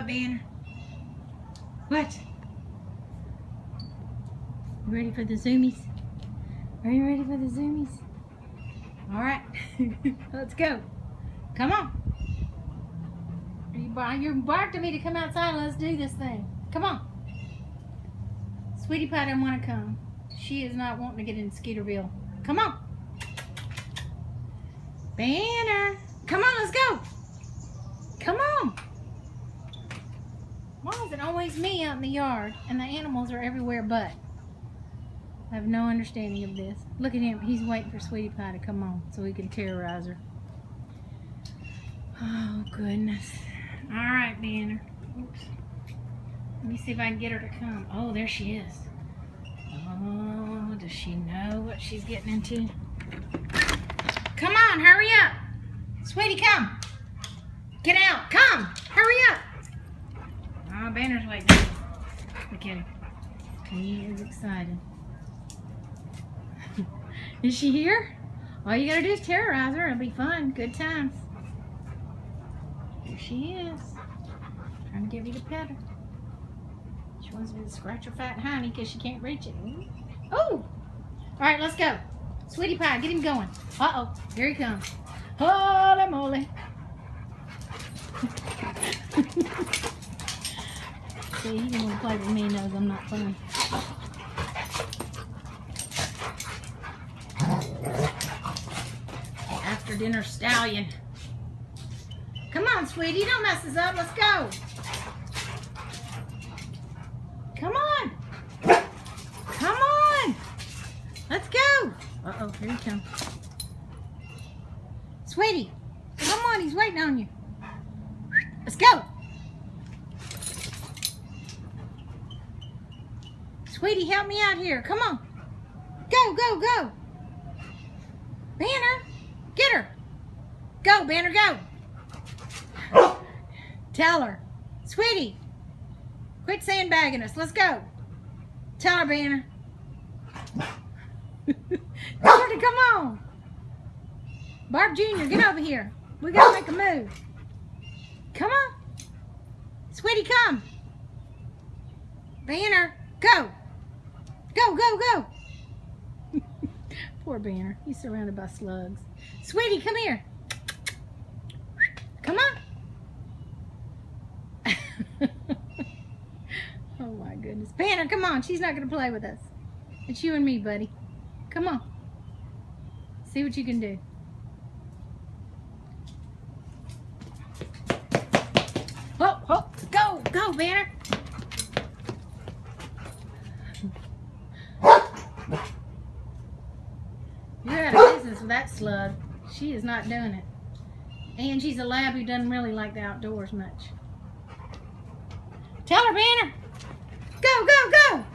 Banner? What? You ready for the zoomies? Are you ready for the zoomies? All right, let's go. Come on. You barked at me to come outside. Let's do this thing. Come on. Sweetie Pie doesn't want to come. She is not wanting to get in Skeeterville. Come on. Banner. Come on, let's go. Come on. Why is it always me out in the yard and the animals are everywhere but? I have no understanding of this. Look at him. He's waiting for Sweetie Pie to come on so he can terrorize her. Oh, goodness. All right, Banner. Oops. Let me see if I can get her to come. Oh, there she is. Oh, does she know what she's getting into? Come on, hurry up. Sweetie, come. Get out. Come. Hurry up. Oh, Banner's waiting. Look at him. He is excited. Is she here? All you gotta do is terrorize her. It'll be fun. Good times. Here she is. Trying to give you the pet her. She wants me to scratch her fat hiney because she can't reach it. Oh! Alright, let's go. Sweetie Pie, get him going. Uh-oh. Here he comes. Holy moly. See, he didn't want to play with me. He knows I'm not funny. After dinner stallion. Come on, sweetie. Don't mess us up. Let's go. Come on. Come on. Let's go. Uh-oh, here he comes. Sweetie, come on. He's waiting on you. Let's go. Sweetie, help me out here. Come on. Go, go, go. Banner, get her. Go, Banner, go. Tell her. Sweetie, quit sandbagging us. Let's go. Tell her, Banner. Tell her to come on. Barb Jr., get over here. We got to make a move. Come on. Sweetie, come. Banner, go. Go, go, go. Poor Banner. He's surrounded by slugs. Sweetie, come here. Come on. Oh, my goodness. Banner, come on. She's not going to play with us. It's you and me, buddy. Come on. See what you can do. Oh, oh, go, go, Banner. You're out of business with that slug. She is not doing it. And she's a lab who doesn't really like the outdoors much. Tell her, Banner. Go, go, go.